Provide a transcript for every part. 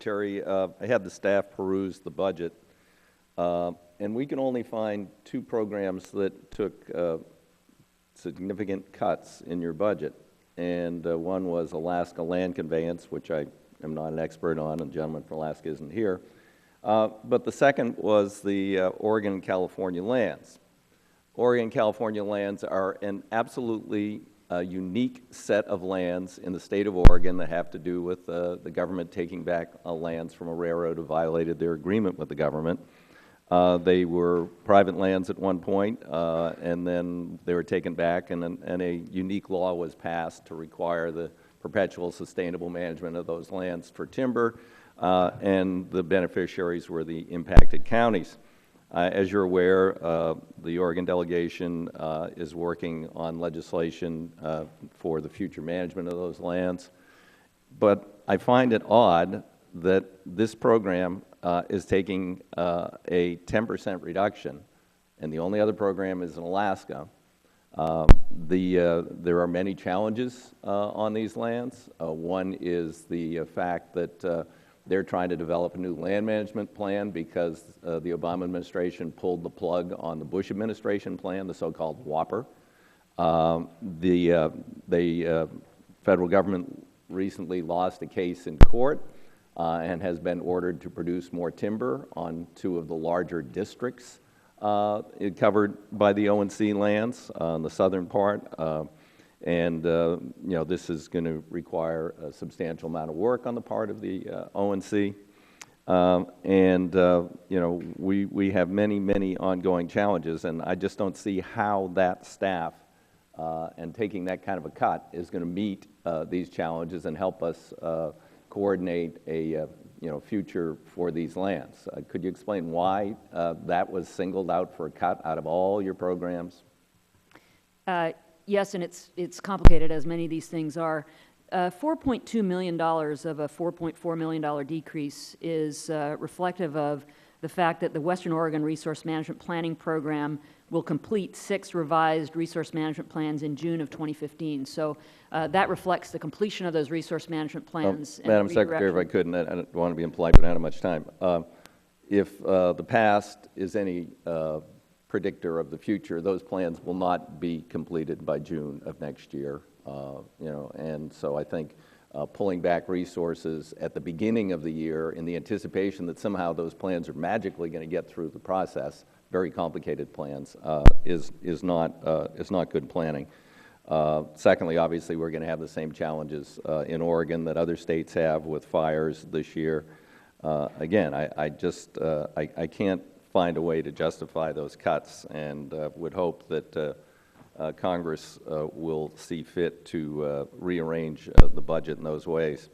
Terry, I had the staff peruse the budget, and we can only find two programs that took significant cuts in your budget. And one was Alaska Land Conveyance, which I am not an expert on, and the gentleman from Alaska isn't here. But the second was the Oregon and California lands. Oregon and California lands are an absolutely unique set of lands in the state of Oregon that have to do with the government taking back lands from a railroad who violated their agreement with the government. They were private lands at one point, and then they were taken back, and a unique law was passed to require the perpetual sustainable management of those lands for timber, and the beneficiaries were the impacted counties. As you're aware, the Oregon delegation is working on legislation for the future management of those lands. But I find it odd that this program is taking a 10% reduction, and the only other program is in Alaska. There are many challenges on these lands. One is the fact that they're trying to develop a new land management plan because the Obama administration pulled the plug on the Bush administration plan, the so-called Whopper. The federal government recently lost a case in court and has been ordered to produce more timber on two of the larger districts covered by the O&C lands on the southern part. This is going to require a substantial amount of work on the part of the O&C. We have many, many ongoing challenges, and I just don't see how that staff and taking that kind of a cut is going to meet these challenges and help us coordinate a future for these lands. Could you explain why that was singled out for a cut out of all your programs? Yes, and it's complicated, as many of these things are. $4.2 million of a $4.4 million decrease is reflective of the fact that the Western Oregon Resource Management Planning Program will complete 6 revised resource management plans in June of 2015. So that reflects the completion of those resource management plans. Madam Secretary, if I could, and I don't want to be impolite, but I don't have much time. If the past is any predictor of the future, those plans will not be completed by June of next year. And so I think pulling back resources at the beginning of the year in the anticipation that somehow those plans are magically going to get through the process, very complicated plans, is not good planning. Secondly, obviously, we're going to have the same challenges in Oregon that other states have with fires this year. Again, I can't find a way to justify those cuts, and would hope that Congress will see fit to rearrange the budget in those ways.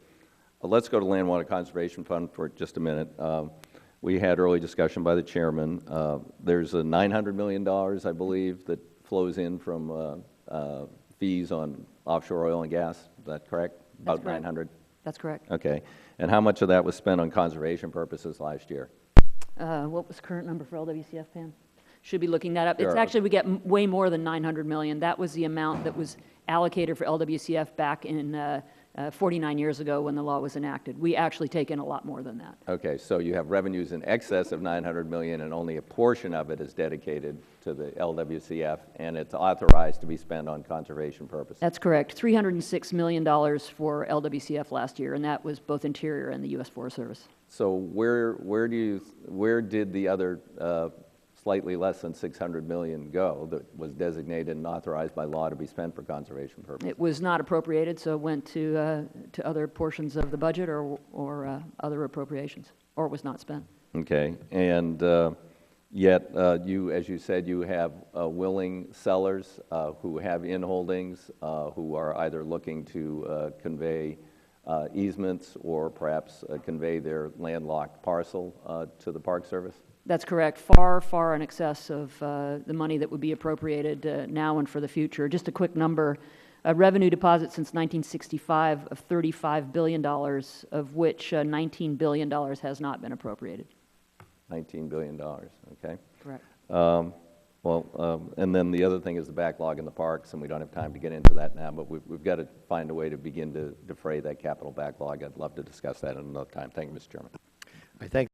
Let's go to Land Water Conservation Fund for just a minute. We had early discussion by the chairman. There's a $900 million, I believe, that flows in from fees on offshore oil and gas. Is that correct? That's about correct. 900? That's correct. Okay. And how much of that was spent on conservation purposes last year? What was the current number for LWCF, Pam? Should be looking that up. Sure. It's actually, we get way more than $900 million. That was the amount that was allocated for LWCF back in 49 years ago when the law was enacted. We actually take in a lot more than that. Okay, so you have revenues in excess of $900 million, and only a portion of it is dedicated to the LWCF, and it's authorized to be spent on conservation purposes. That's correct. $306 million for LWCF last year, and that was both Interior and the U.S. Forest Service. So where did the other slightly less than $600 million go that was designated and authorized by law to be spent for conservation purposes? It was not appropriated, so it went to other portions of the budget or other appropriations, or it was not spent. Okay, and yet you, as you said, you have willing sellers who have in-holdings who are either looking to convey easements or perhaps convey their landlocked parcel to the Park Service? That's correct. Far, far in excess of the money that would be appropriated now and for the future. Just a quick number, revenue deposits since 1965 of $35 billion, of which $19 billion has not been appropriated. $19 billion, okay. Correct. Well, and then the other thing is the backlog in the parks, and we don't have time to get into that now, but we've got to find a way to begin to defray that capital backlog. I'd love to discuss that at another time. Thank you, Mr. Chairman. I thank